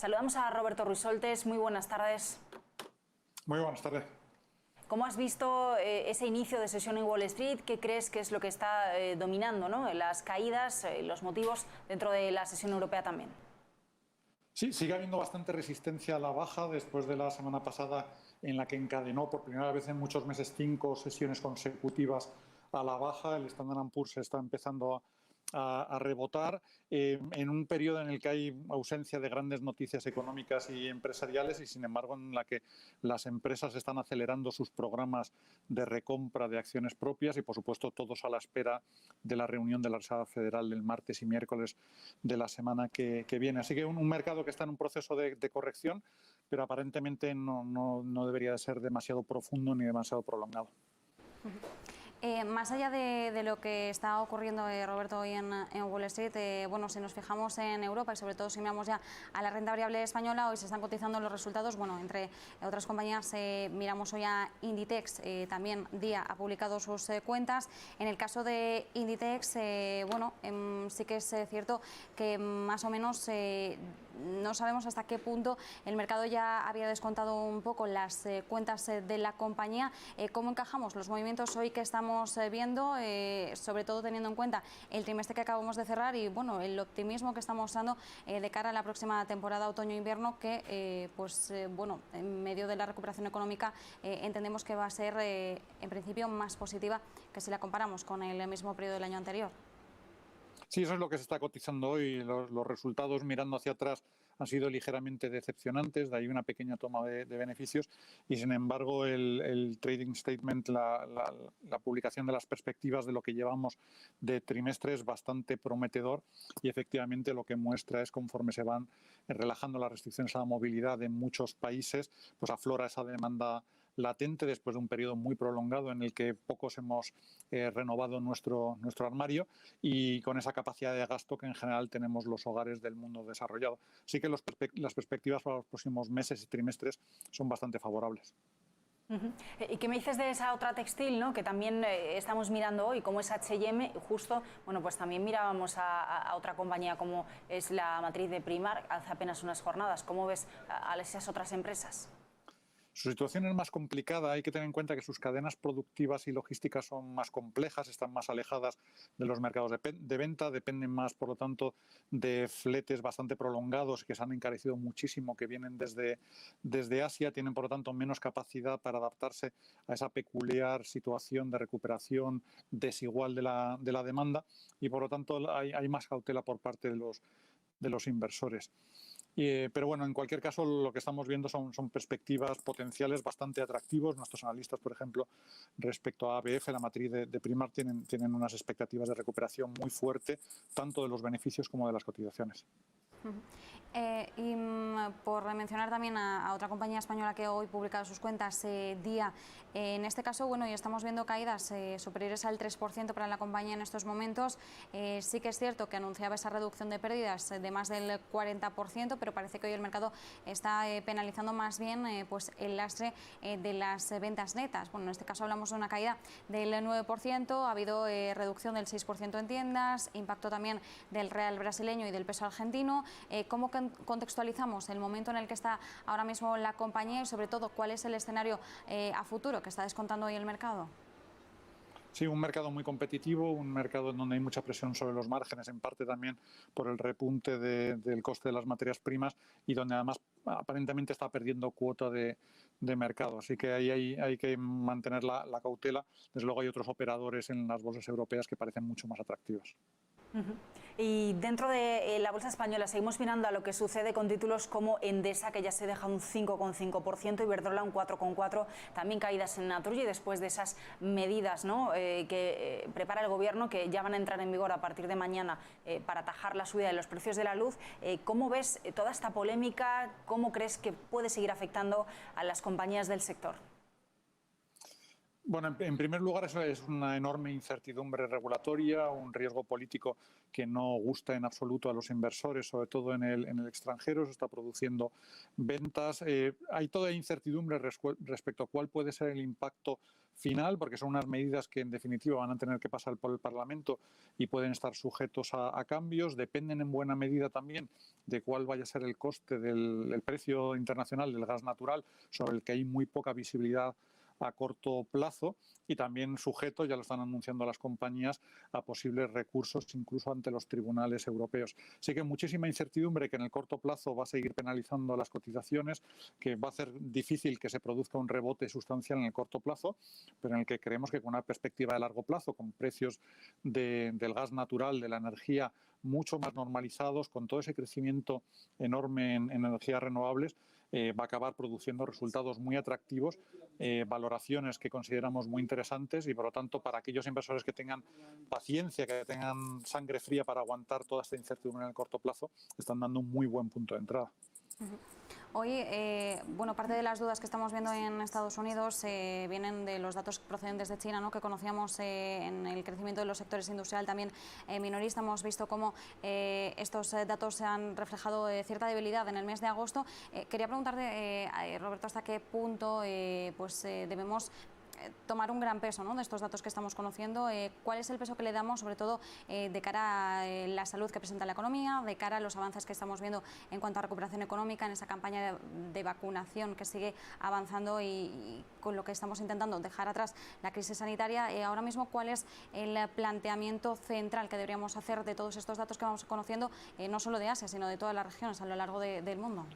Saludamos a Roberto Ruiz-Soltes. Muy buenas tardes. Muy buenas tardes. ¿Cómo has visto ese inicio de sesión en Wall Street? ¿Qué crees que es lo que está dominando, ¿no? Las caídas, los motivos dentro de la sesión europea también? Sí, sigue habiendo bastante resistencia a la baja después de la semana pasada en la que encadenó por primera vez en muchos meses 5 sesiones consecutivas a la baja. El Standard & Poor's está empezando a rebotar en un periodo en el que hay ausencia de grandes noticias económicas y empresariales y, sin embargo, en la que las empresas están acelerando sus programas de recompra de acciones propias y, por supuesto, todos a la espera de la reunión de la Reserva Federal del martes y miércoles de la semana que viene. Así que un mercado que está en un proceso de corrección, pero aparentemente no debería de ser demasiado profundo ni demasiado prolongado. Más allá de lo que está ocurriendo, Roberto, hoy en Wall Street, bueno, si nos fijamos en Europa y sobre todo si miramos ya a la renta variable española, hoy se están cotizando los resultados. Bueno, entre otras compañías miramos hoy a Inditex, también Día ha publicado sus cuentas. En el caso de Inditex, bueno, sí que es cierto que más o menos no sabemos hasta qué punto el mercado ya había descontado un poco las cuentas de la compañía. ¿Cómo encajamos los movimientos hoy que estamos viendo, sobre todo teniendo en cuenta el trimestre que acabamos de cerrar y bueno, el optimismo que estamos dando de cara a la próxima temporada otoño-invierno que bueno, en medio de la recuperación económica entendemos que va a ser en principio más positiva que si la comparamos con el mismo periodo del año anterior? Sí, eso es lo que se está cotizando hoy. Los resultados mirando hacia atrás han sido ligeramente decepcionantes, de ahí una pequeña toma de beneficios y, sin embargo, el trading statement, la publicación de las perspectivas de lo que llevamos de trimestre es bastante prometedor y, efectivamente, lo que muestra es conforme se van relajando las restricciones a la movilidad en muchos países, pues aflora esa demanda latente después de un periodo muy prolongado en el que pocos hemos renovado nuestro armario y con esa capacidad de gasto que en general tenemos los hogares del mundo desarrollado. Así que las perspectivas para los próximos meses y trimestres son bastante favorables. ¿Y qué me dices de esa otra textil, ¿no? Que también estamos mirando hoy, como es H&M? Justo, bueno, pues también mirábamos a otra compañía como es la matriz de Primark hace apenas unas jornadas. ¿Cómo ves a esas otras empresas? Su situación es más complicada, hay que tener en cuenta que sus cadenas productivas y logísticas son más complejas, están más alejadas de los mercados de venta, dependen más, por lo tanto, de fletes bastante prolongados que se han encarecido muchísimo, que vienen desde Asia, tienen, por lo tanto, menos capacidad para adaptarse a esa peculiar situación de recuperación desigual de la demanda y, por lo tanto, hay más cautela por parte de los inversores. Pero bueno, en cualquier caso, lo que estamos viendo son perspectivas potenciales bastante atractivos. Nuestros analistas, por ejemplo, respecto a ABF, la matriz de Primark, tienen unas expectativas de recuperación muy fuerte, tanto de los beneficios como de las cotizaciones. Y por mencionar también a otra compañía española que hoy publica sus cuentas, Día, en este caso, bueno, y estamos viendo caídas superiores al 3% para la compañía en estos momentos. Sí que es cierto que anunciaba esa reducción de pérdidas de más del 40%, pero parece que hoy el mercado está penalizando más bien pues el lastre de las ventas netas. Bueno, en este caso hablamos de una caída del 9%, ha habido reducción del 6% en tiendas, impacto también del real brasileño y del peso argentino. ¿Cómo contextualizamos el momento en el que está ahora mismo la compañía y, sobre todo, cuál es el escenario a futuro que está descontando hoy el mercado? Sí, un mercado muy competitivo, un mercado en donde hay mucha presión sobre los márgenes, en parte también por el repunte del coste de las materias primas y donde además aparentemente está perdiendo cuota de mercado. Así que ahí hay que mantener la cautela. Desde luego hay otros operadores en las bolsas europeas que parecen mucho más atractivos. Y dentro de la bolsa española seguimos mirando a lo que sucede con títulos como Endesa, que ya se deja un 5,5%, Iberdrola un 4,4%, también caídas en Naturgy después de esas medidas, ¿no? Que prepara el gobierno, que ya van a entrar en vigor a partir de mañana para atajar la subida de los precios de la luz. ¿Cómo ves toda esta polémica? ¿Cómo crees que puede seguir afectando a las compañías del sector? Bueno, en primer lugar, eso es una enorme incertidumbre regulatoria, un riesgo político que no gusta en absoluto a los inversores, sobre todo en el extranjero. Se está produciendo ventas. Hay toda incertidumbre respecto a cuál puede ser el impacto final, porque son unas medidas que en definitiva van a tener que pasar por el Parlamento y pueden estar sujetos a cambios. Dependen en buena medida también de cuál vaya a ser el coste del precio internacional del gas natural, sobre el que hay muy poca visibilidad a corto plazo, y también sujeto, ya lo están anunciando las compañías, a posibles recursos incluso ante los tribunales europeos. Así que muchísima incertidumbre, que en el corto plazo va a seguir penalizando las cotizaciones, que va a hacer difícil que se produzca un rebote sustancial en el corto plazo, pero en el que creemos que con una perspectiva de largo plazo, con precios del gas natural, de la energía mucho más normalizados, con todo ese crecimiento enorme en energías renovables, va a acabar produciendo resultados muy atractivos, valoraciones que consideramos muy interesantes, y por lo tanto para aquellos inversores que tengan paciencia, que tengan sangre fría para aguantar toda esta incertidumbre en el corto plazo, están dando un muy buen punto de entrada. Hoy, bueno, parte de las dudas que estamos viendo en Estados Unidos vienen de los datos procedentes de China, ¿no?, que conocíamos en el crecimiento de los sectores industrial, también minorista. Hemos visto cómo estos datos se han reflejado cierta debilidad en el mes de agosto. Quería preguntarte, Roberto, hasta qué punto debemos tomar un gran peso, ¿no?, de estos datos que estamos conociendo. ¿Cuál es el peso que le damos, sobre todo de cara a la salud que presenta la economía, de cara a los avances que estamos viendo en cuanto a recuperación económica, en esa campaña de vacunación que sigue avanzando y con lo que estamos intentando dejar atrás la crisis sanitaria? Ahora mismo, ¿cuál es el planteamiento central que deberíamos hacer de todos estos datos que vamos conociendo, no solo de Asia, sino de todas las regiones a lo largo del mundo?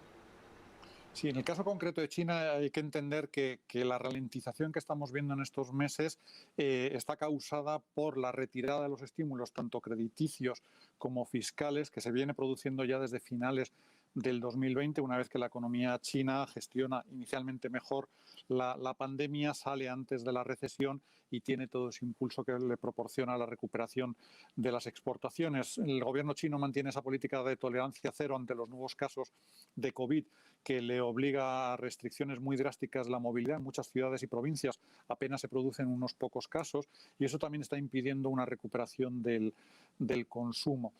Sí, en el caso concreto de China hay que entender que la ralentización que estamos viendo en estos meses está causada por la retirada de los estímulos, tanto crediticios como fiscales, que se viene produciendo ya desde finales del 2020, una vez que la economía china gestiona inicialmente mejor la pandemia, sale antes de la recesión y tiene todo ese impulso que le proporciona la recuperación de las exportaciones. El gobierno chino mantiene esa política de tolerancia cero ante los nuevos casos de COVID, que le obliga a restricciones muy drásticas de la movilidad. En muchas ciudades y provincias apenas se producen unos pocos casos, y eso también está impidiendo una recuperación del consumo.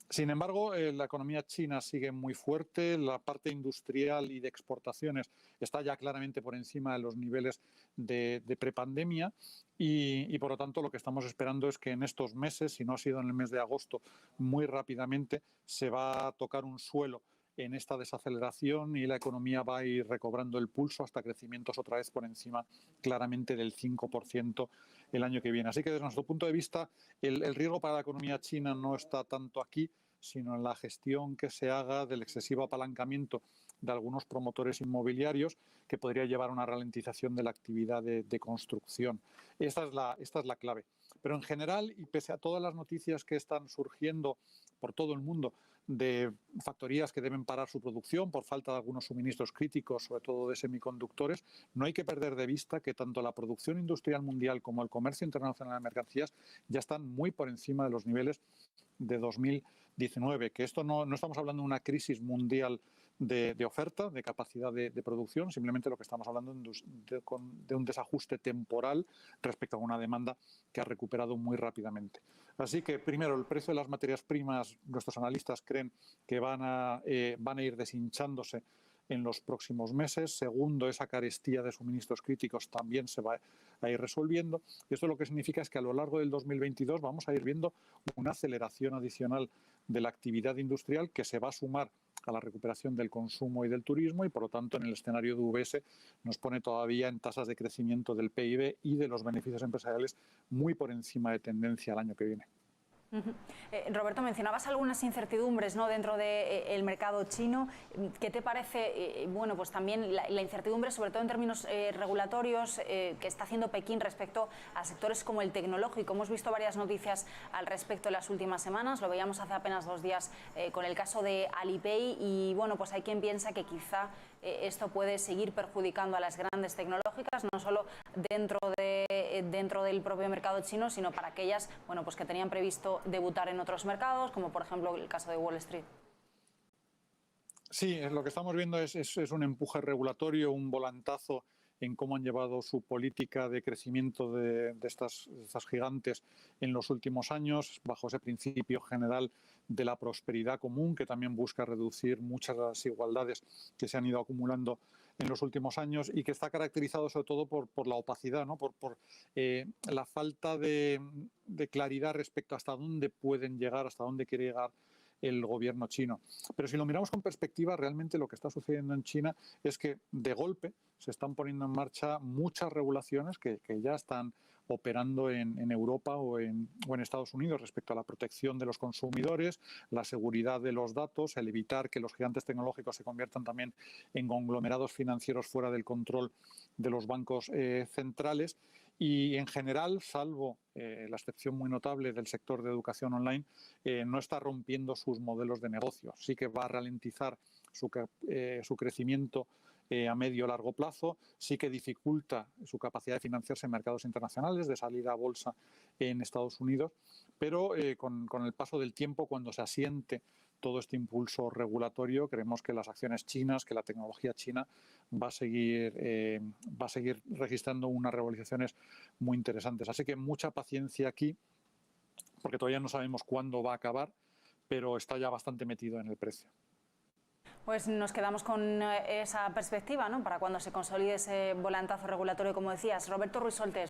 Sin embargo, la economía china sigue muy fuerte, la parte industrial y de exportaciones está ya claramente por encima de los niveles de prepandemia, y por lo tanto lo que estamos esperando es que en estos meses, si no ha sido en el mes de agosto, muy rápidamente se va a tocar un suelo en esta desaceleración y la economía va a ir recobrando el pulso hasta crecimientos otra vez por encima claramente del 5% el año que viene. Así que desde nuestro punto de vista el riesgo para la economía china no está tanto aquí, sino en la gestión que se haga del excesivo apalancamiento de algunos promotores inmobiliarios, que podría llevar a una ralentización de la actividad de construcción. Esta es la clave. Pero en general, y pese a todas las noticias que están surgiendo por todo el mundo de factorías que deben parar su producción por falta de algunos suministros críticos, sobre todo de semiconductores, no hay que perder de vista que tanto la producción industrial mundial como el comercio internacional de mercancías ya están muy por encima de los niveles de 2019, que esto no estamos hablando de una crisis mundial de oferta, de capacidad de producción, simplemente lo que estamos hablando de un desajuste temporal respecto a una demanda que ha recuperado muy rápidamente. Así que, primero, el precio de las materias primas, nuestros analistas creen que van a ir deshinchándose en los próximos meses. Segundo, esa carestía de suministros críticos también se va a ir resolviendo. Y esto lo que significa es que a lo largo del 2022 vamos a ir viendo una aceleración adicional de la actividad industrial, que se va a sumar a la recuperación del consumo y del turismo, y por lo tanto en el escenario de UBS nos pone todavía en tasas de crecimiento del PIB y de los beneficios empresariales muy por encima de tendencia el año que viene. Roberto, mencionabas algunas incertidumbres, ¿no?, dentro del mercado chino. ¿Qué te parece, bueno, pues también la incertidumbre, sobre todo en términos regulatorios, que está haciendo Pekín respecto a sectores como el tecnológico? Hemos visto varias noticias al respecto en las últimas semanas, lo veíamos hace apenas 2 días con el caso de Alipay, y bueno, pues hay quien piensa que quizá esto puede seguir perjudicando a las grandes tecnológicas, no solo dentro del propio mercado chino, sino para aquellas, bueno, pues que tenían previsto debutar en otros mercados, como por ejemplo el caso de Wall Street. Sí, lo que estamos viendo es un empuje regulatorio, un volantazo en cómo han llevado su política de crecimiento de estas gigantes en los últimos años, bajo ese principio general de la prosperidad común, que también busca reducir muchas de las desigualdades que se han ido acumulando en los últimos años y que está caracterizado sobre todo por la opacidad, ¿no? por la falta de claridad respecto a hasta dónde pueden llegar, hasta dónde quiere llegar el gobierno chino. Pero si lo miramos con perspectiva, realmente lo que está sucediendo en China es que de golpe se están poniendo en marcha muchas regulaciones que ya están operando en Europa o en Estados Unidos respecto a la protección de los consumidores, la seguridad de los datos, el evitar que los gigantes tecnológicos se conviertan también en conglomerados financieros fuera del control de los bancos centrales. Y en general, salvo la excepción muy notable del sector de educación online, no está rompiendo sus modelos de negocio. Sí que va a ralentizar su crecimiento a medio o largo plazo, sí que dificulta su capacidad de financiarse en mercados internacionales, de salir a bolsa en Estados Unidos, pero con el paso del tiempo, cuando se asiente todo este impulso regulatorio, creemos que las acciones chinas, que la tecnología china va a seguir registrando unas revalorizaciones muy interesantes. Así que mucha paciencia aquí, porque todavía no sabemos cuándo va a acabar, pero está ya bastante metido en el precio. Pues nos quedamos con esa perspectiva, ¿no?, para cuando se consolide ese volantazo regulatorio, como decías. Roberto Ruiz Soltes.